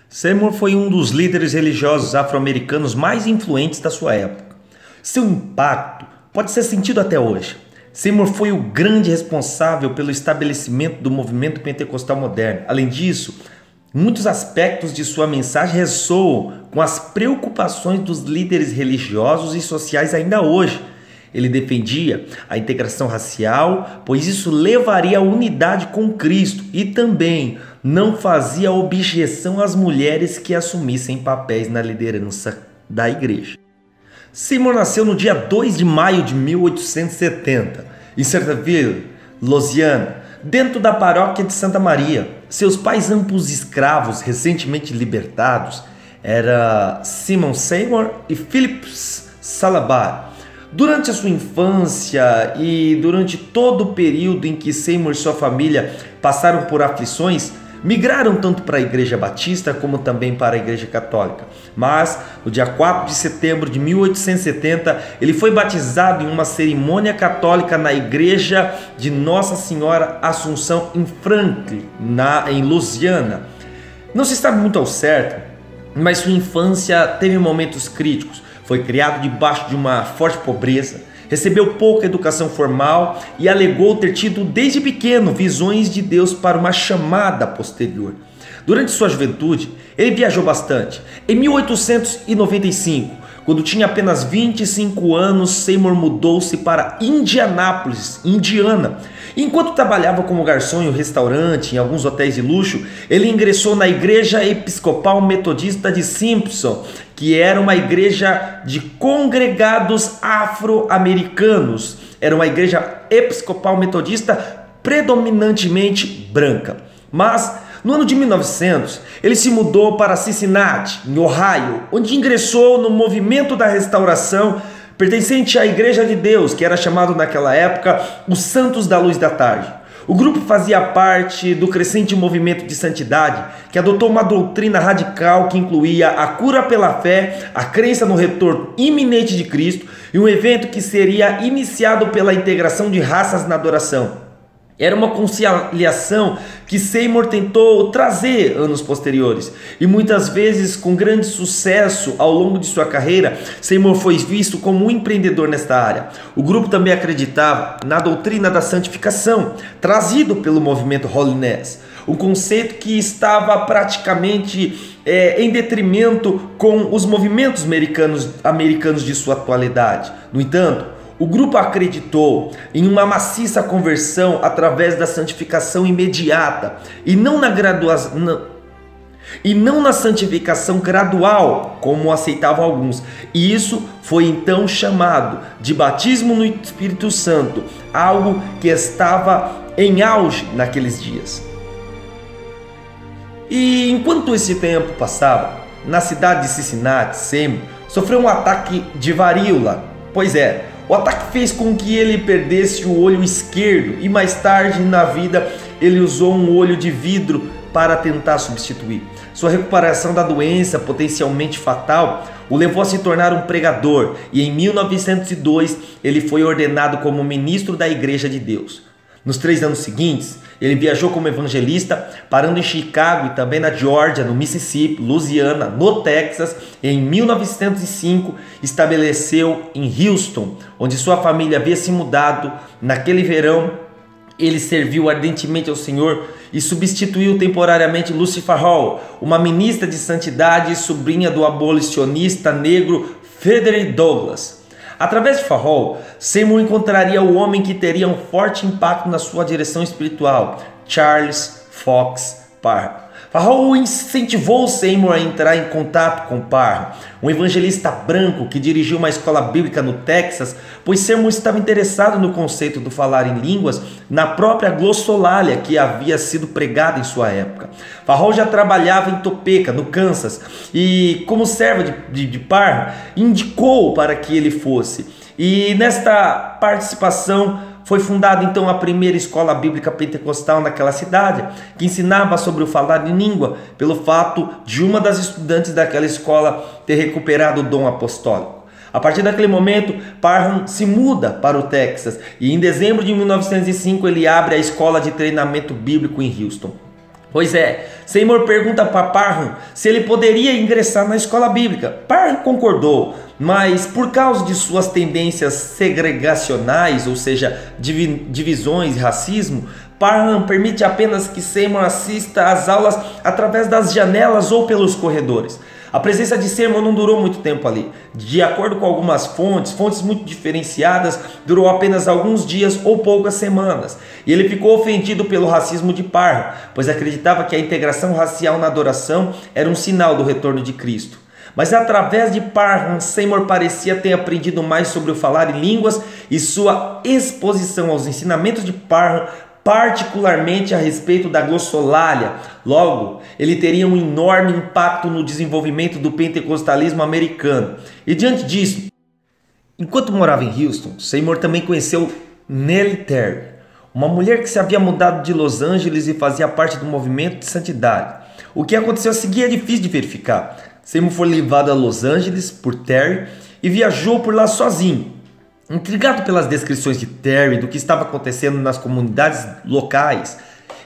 Seymour foi um dos líderes religiosos afro-americanos mais influentes da sua época. Seu impacto pode ser sentido até hoje. Seymour foi o grande responsável pelo estabelecimento do movimento pentecostal moderno. Além disso, muitos aspectos de sua mensagem ressoam com as preocupações dos líderes religiosos e sociais ainda hoje. Ele defendia a integração racial, pois isso levaria à unidade com Cristo, e também não fazia objeção às mulheres que assumissem papéis na liderança da igreja. Seymour nasceu no dia 2 de maio de 1870, em Centerville, Louisiana, dentro da paróquia de Santa Maria. Seus pais, ambos escravos recentemente libertados, eram Simon Seymour e Phillips Salabar. Durante a sua infância e durante todo o período em que Seymour e sua família passaram por aflições, migraram tanto para a Igreja Batista como também para a Igreja Católica. Mas, no dia 4 de setembro de 1870, ele foi batizado em uma cerimônia católica na Igreja de Nossa Senhora Assunção em Franklin, em Louisiana. Não se sabe muito ao certo, mas sua infância teve momentos críticos. Foi criado debaixo de uma forte pobreza, recebeu pouca educação formal e alegou ter tido desde pequeno visões de Deus para uma chamada posterior. Durante sua juventude, ele viajou bastante. Em 1895, quando tinha apenas 25 anos, Seymour mudou-se para Indianápolis, Indiana. Enquanto trabalhava como garçom em um restaurante, em alguns hotéis de luxo, ele ingressou na Igreja Episcopal Metodista de Simpson, que era uma igreja de congregados afro-americanos. Era uma igreja episcopal metodista predominantemente branca. Mas, no ano de 1900, ele se mudou para Cincinnati, em Ohio, onde ingressou no movimento da restauração pertencente à Igreja de Deus, que era chamado naquela época os Santos da Luz da Tarde. O grupo fazia parte do crescente movimento de santidade, que adotou uma doutrina radical que incluía a cura pela fé, a crença no retorno iminente de Cristo e um evento que seria iniciado pela integração de raças na adoração. Era uma conciliação que Seymour tentou trazer anos posteriores, e muitas vezes com grande sucesso ao longo de sua carreira. Seymour foi visto como um empreendedor nesta área. O grupo também acreditava na doutrina da santificação, trazido pelo movimento Holiness, um conceito que estava praticamente em detrimento com os movimentos americanos de sua atualidade. No entanto, o grupo acreditou em uma maciça conversão através da santificação imediata e não na santificação gradual, como aceitavam alguns. E isso foi então chamado de batismo no Espírito Santo, algo que estava em auge naqueles dias. E enquanto esse tempo passava, na cidade de Cincinnati, Seymour sofreu um ataque de varíola. Pois é, o ataque fez com que ele perdesse o olho esquerdo e mais tarde na vida ele usou um olho de vidro para tentar substituir. Sua recuperação da doença potencialmente fatal o levou a se tornar um pregador, e em 1902 ele foi ordenado como ministro da Igreja de Deus. Nos 3 anos seguintes, ele viajou como evangelista, parando em Chicago e também na Geórgia, no Mississippi, Louisiana, no Texas. E em 1905, estabeleceu em Houston, onde sua família havia se mudado. Naquele verão, ele serviu ardentemente ao Senhor e substituiu temporariamente Lucy Farrell, uma ministra de santidade e sobrinha do abolicionista negro Frederick Douglass. Através de Farrell, Seymour encontraria o homem que teria um forte impacto na sua direção espiritual, Charles Fox Parham. Farrell incentivou Seymour a entrar em contato com Parham, um evangelista branco que dirigiu uma escola bíblica no Texas, pois Seymour estava interessado no conceito do falar em línguas na própria glossolalia que havia sido pregada em sua época. Farrell já trabalhava em Topeka, no Kansas, e como servo de Parham, indicou para que ele fosse. E nesta participação foi fundada então a primeira escola bíblica pentecostal naquela cidade, que ensinava sobre o falar em língua, pelo fato de uma das estudantes daquela escola ter recuperado o dom apostólico. A partir daquele momento, Parham se muda para o Texas e em dezembro de 1905 ele abre a escola de treinamento bíblico em Houston. Pois é, Seymour pergunta para Parham se ele poderia ingressar na escola bíblica. Parham concordou, mas por causa de suas tendências segregacionais, ou seja, divisões e racismo, Parham permite apenas que Seymour assista às aulas através das janelas ou pelos corredores. A presença de Seymour não durou muito tempo ali. De acordo com algumas fontes muito diferenciadas, durou apenas alguns dias ou poucas semanas. E ele ficou ofendido pelo racismo de Parham, pois acreditava que a integração racial na adoração era um sinal do retorno de Cristo. Mas através de Parham, Seymour parecia ter aprendido mais sobre o falar em línguas e sua exposição aos ensinamentos de Parham, particularmente a respeito da glossolalia. Logo, ele teria um enorme impacto no desenvolvimento do pentecostalismo americano. E diante disso, enquanto morava em Houston, Seymour também conheceu Nellie Terry, uma mulher que se havia mudado de Los Angeles e fazia parte do movimento de santidade. O que aconteceu a seguir é difícil de verificar. Seymour foi levado a Los Angeles por Terry e viajou por lá sozinho. Intrigado pelas descrições de Terry do que estava acontecendo nas comunidades locais,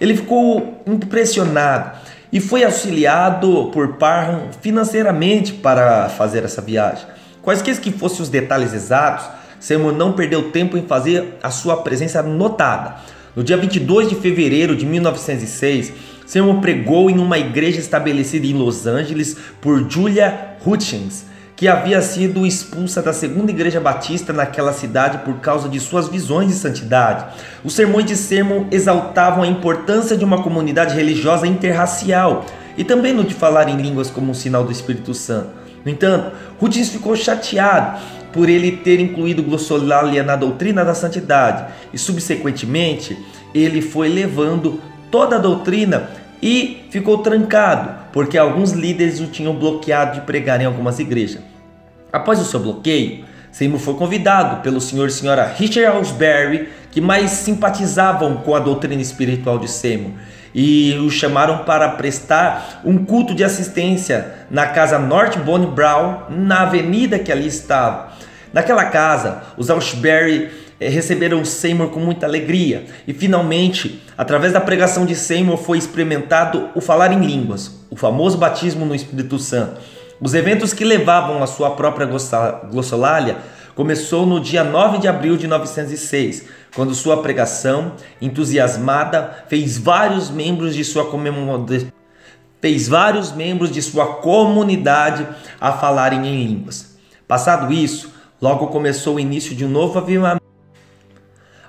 ele ficou impressionado e foi auxiliado por Parham financeiramente para fazer essa viagem. Quaisquer que fossem os detalhes exatos, Seymour não perdeu tempo em fazer a sua presença notada. No dia 22 de fevereiro de 1906, Seymour pregou em uma igreja estabelecida em Los Angeles por Julia Hutchins, que havia sido expulsa da segunda igreja batista naquela cidade por causa de suas visões de santidade. Os sermões de Seymour exaltavam a importância de uma comunidade religiosa interracial e também no de falar em línguas como um sinal do Espírito Santo. No entanto, Hutchins ficou chateado por ele ter incluído glossolalia na doutrina da santidade e, subsequentemente, ele foi levando toda a doutrina e ficou trancado, porque alguns líderes o tinham bloqueado de pregar em algumas igrejas. Após o seu bloqueio, Seymour foi convidado pelo senhor e senhora Richard Ausberry, que mais simpatizavam com a doutrina espiritual de Seymour, e o chamaram para prestar um culto de assistência na casa North Bonnie Brown, na avenida que ali estava. Naquela casa, os Ausberry receberam Seymour com muita alegria e finalmente, através da pregação de Seymour, foi experimentado o falar em línguas, o famoso batismo no Espírito Santo. Os eventos que levavam a sua própria glossolalia começou no dia 9 de abril de 1906, quando sua pregação, entusiasmada, fez vários membros de sua comunidade a falarem em línguas. Passado isso, logo começou o início de um novo avivamento.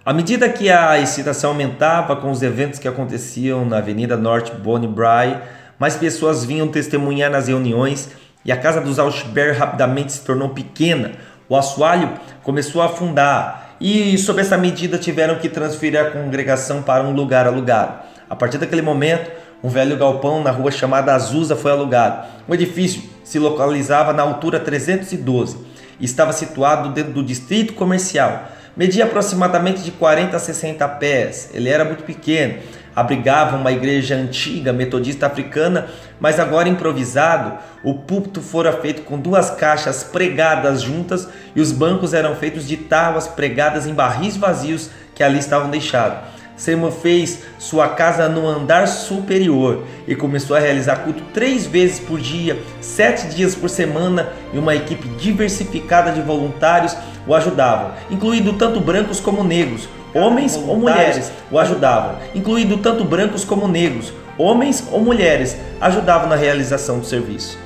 À medida que a excitação aumentava com os eventos que aconteciam na Avenida North Bonnie Brown, mais pessoas vinham testemunhar nas reuniões e a casa dos Ausberry rapidamente se tornou pequena. O assoalho começou a afundar e, sob essa medida, tiveram que transferir a congregação para um lugar alugado. A partir daquele momento, um velho galpão na rua chamada Azusa foi alugado. O edifício se localizava na altura 312 e estava situado dentro do distrito comercial. Media aproximadamente de 40 a 60 pés. Ele era muito pequeno. Abrigava uma igreja antiga metodista africana, mas agora improvisado. O púlpito fora feito com 2 caixas pregadas juntas e os bancos eram feitos de tábuas pregadas em barris vazios que ali estavam deixados. Seymour fez sua casa no andar superior e começou a realizar culto 3 vezes por dia, 7 dias por semana, e uma equipe diversificada de voluntários o ajudavam, incluindo tanto brancos como negros, homens ou mulheres o ajudavam, incluindo tanto brancos como negros, homens ou mulheres ajudavam na realização do serviço.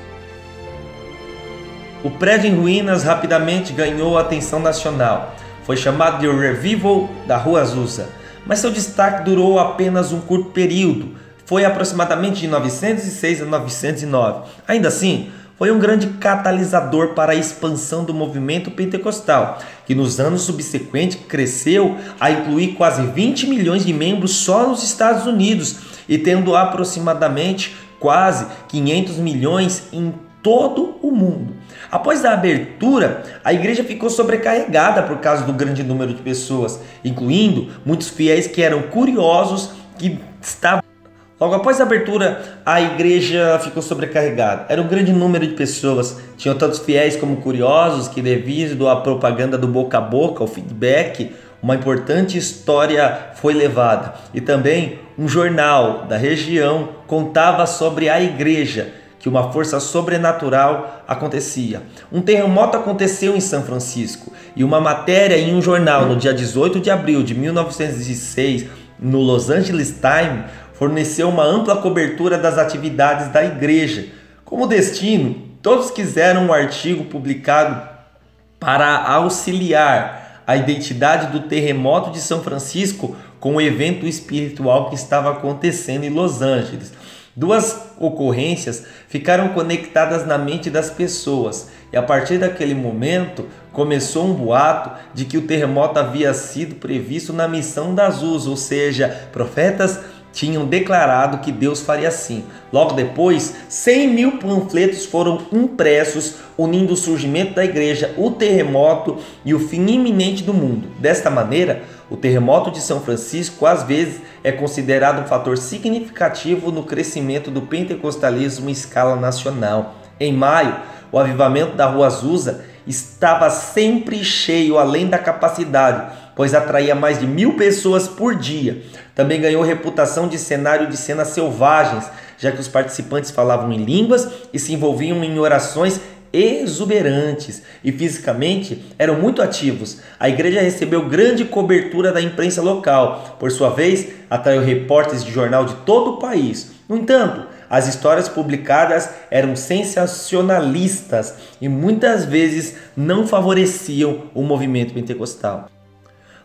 O prédio em ruínas rapidamente ganhou a atenção nacional. Foi chamado de Revival da Rua Azusa, mas seu destaque durou apenas um curto período. Foi aproximadamente de 906 a 909. Ainda assim, foi um grande catalisador para a expansão do movimento pentecostal, que nos anos subsequentes cresceu a incluir quase 20 milhões de membros só nos Estados Unidos e tendo aproximadamente quase 500 milhões em todo o mundo. Após a abertura, a igreja ficou sobrecarregada por causa do grande número de pessoas, incluindo muitos fiéis que eram curiosos que estavam. Logo após a abertura, a igreja ficou sobrecarregada. Era um grande número de pessoas. Tinham tantos fiéis como curiosos que, devido à propaganda do boca a boca, o feedback, uma importante história foi levada. E também um jornal da região contava sobre a igreja, que uma força sobrenatural acontecia. Um terremoto aconteceu em São Francisco e uma matéria em um jornal no dia 18 de abril de 1906, no Los Angeles Times, forneceu uma ampla cobertura das atividades da igreja. Como destino, todos quiseram um artigo publicado para auxiliar a identidade do terremoto de São Francisco com o evento espiritual que estava acontecendo em Los Angeles. Duas ocorrências ficaram conectadas na mente das pessoas e a partir daquele momento começou um boato de que o terremoto havia sido previsto na missão da Azusa, ou seja, profetas tinham declarado que Deus faria assim. Logo depois, 100.000 panfletos foram impressos unindo o surgimento da igreja, o terremoto e o fim iminente do mundo. Desta maneira, o terremoto de São Francisco às vezes é considerado um fator significativo no crescimento do pentecostalismo em escala nacional. Em maio, o avivamento da Rua Azusa estava sempre cheio além da capacidade, pois atraía mais de 1.000 pessoas por dia. Também ganhou reputação de cenário de cenas selvagens, já que os participantes falavam em línguas e se envolviam em orações exuberantes e fisicamente eram muito ativos. A igreja recebeu grande cobertura da imprensa local, por sua vez atraiu repórteres de jornal de todo o país. No entanto, as histórias publicadas eram sensacionalistas e muitas vezes não favoreciam o movimento pentecostal.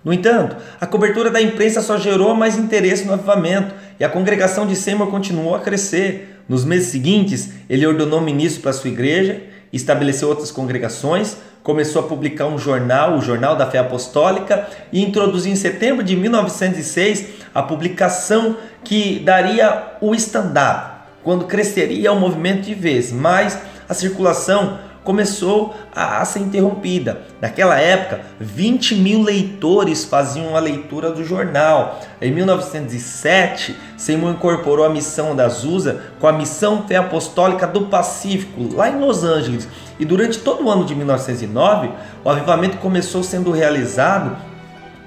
No entanto, a cobertura da imprensa só gerou mais interesse no avivamento e a congregação de Seymour continuou a crescer. Nos meses seguintes, ele ordenou ministro para sua igreja, estabeleceu outras congregações, começou a publicar um jornal, o Jornal da Fé Apostólica, e introduziu em setembro de 1906 a publicação que daria o estandarte, quando cresceria o movimento de vez, mas a circulação começou a ser interrompida. Naquela época, 20.000 leitores faziam a leitura do jornal. Em 1907, Seymour incorporou a missão da Azusa com a Missão Fé Apostólica do Pacífico, lá em Los Angeles. E durante todo o ano de 1909, o avivamento começou sendo realizado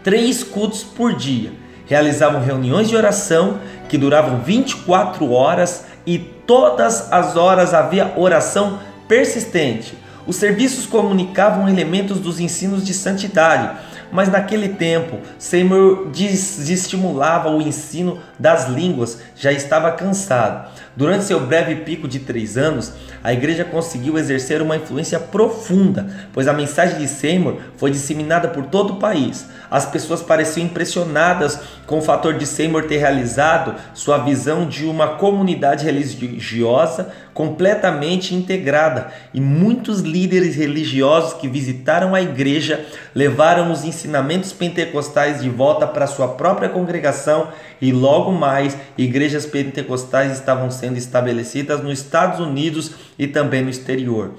3 cultos por dia. Realizavam reuniões de oração que duravam 24 horas e todas as horas havia oração persistente. Os serviços comunicavam elementos dos ensinos de santidade, mas naquele tempo Seymour desestimulava o ensino das línguas, já estava cansado. Durante seu breve pico de 3 anos, a igreja conseguiu exercer uma influência profunda, pois a mensagem de Seymour foi disseminada por todo o país. As pessoas pareciam impressionadas com o fator de Seymour ter realizado sua visão de uma comunidade religiosa completamente integrada, e muitos líderes religiosos que visitaram a igreja levaram os ensinamentos pentecostais de volta para sua própria congregação, e logo mais igrejas pentecostais estavam sendo estabelecidas nos Estados Unidos e também no exterior.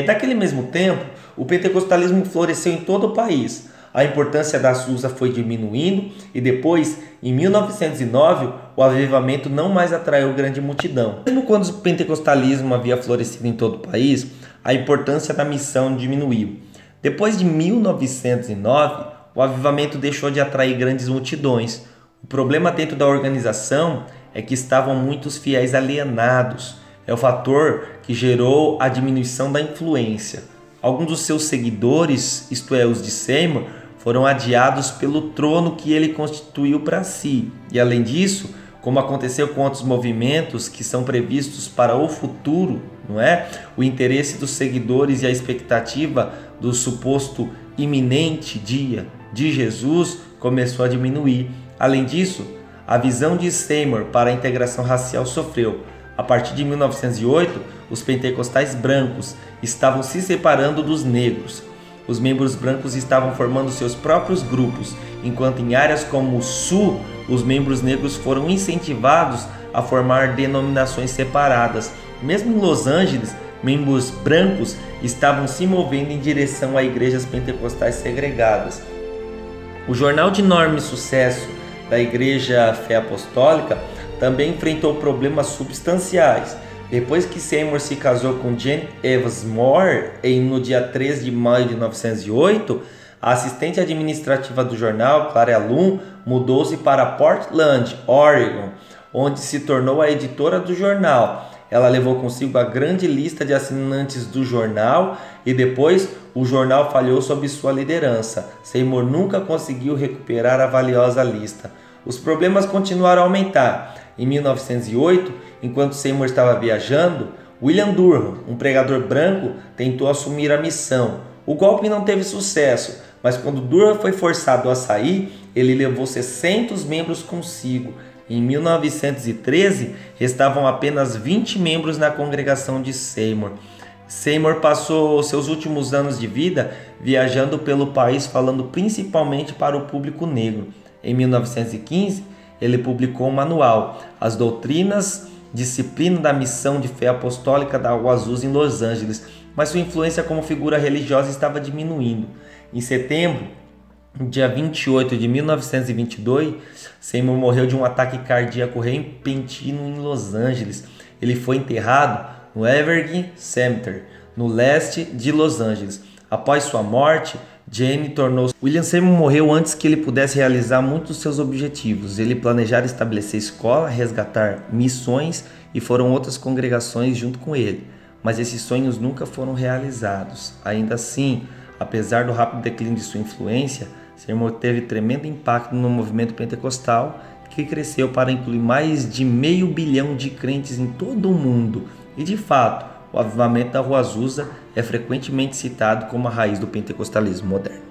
Daquele mesmo tempo, o pentecostalismo floresceu em todo o país. A importância da Azusa foi diminuindo e depois, em 1909, o avivamento não mais atraiu grande multidão. Mesmo quando o pentecostalismo havia florescido em todo o país, a importância da missão diminuiu. Depois de 1909, o avivamento deixou de atrair grandes multidões. O problema dentro da organização é que estavam muitos fiéis alienados. É o fator que gerou a diminuição da influência. Alguns dos seus seguidores, isto é, os de Seymour, foram adiados pelo trono que ele constituiu para si. E além disso, como aconteceu com outros movimentos que são previstos para o futuro, não é? O interesse dos seguidores e a expectativa do suposto iminente dia de Jesus começou a diminuir. Além disso, a visão de Seymour para a integração racial sofreu. A partir de 1908, os pentecostais brancos estavam se separando dos negros. Os membros brancos estavam formando seus próprios grupos, enquanto em áreas como o Sul, os membros negros foram incentivados a formar denominações separadas. Mesmo em Los Angeles, membros brancos estavam se movendo em direção a igrejas pentecostais segregadas. O jornal de enorme sucesso da Igreja Fé Apostólica também enfrentou problemas substanciais. Depois que Seymour se casou com Jane Evans Moore no dia 3 de maio de 1908, a assistente administrativa do jornal, Clara Lum, mudou-se para Portland, Oregon. onde se tornou a editora do jornal. Ela levou consigo a grande lista de assinantes do jornal e depois o jornal falhou sob sua liderança. Seymour nunca conseguiu recuperar a valiosa lista. Os problemas continuaram a aumentar. Em 1908, enquanto Seymour estava viajando, William Durham, um pregador branco, tentou assumir a missão. O golpe não teve sucesso, mas quando Durham foi forçado a sair, ele levou 600 membros consigo. Em 1913, restavam apenas 20 membros na congregação de Seymour. Seymour passou seus últimos anos de vida viajando pelo país falando principalmente para o público negro. Em 1915, ele publicou um manual, As Doutrinas, Disciplina da Missão de Fé Apostólica da Água Azul em Los Angeles, mas sua influência como figura religiosa estava diminuindo. Em setembro, dia 28 de 1922, Seymour morreu de um ataque cardíaco repentino em Los Angeles. Ele foi enterrado no Evergreen Cemetery, no leste de Los Angeles. Após sua morte, Jane tornou-se... William Seymour morreu antes que ele pudesse realizar muitos dos seus objetivos. Ele planejara estabelecer escola, resgatar missões e foram outras congregações junto com ele. Mas esses sonhos nunca foram realizados. Ainda assim, apesar do rápido declínio de sua influência, Seymour teve tremendo impacto no movimento pentecostal, que cresceu para incluir mais de 500 milhão de crentes em todo o mundo. E de fato, o avivamento da Rua Azusa é frequentemente citado como a raiz do pentecostalismo moderno.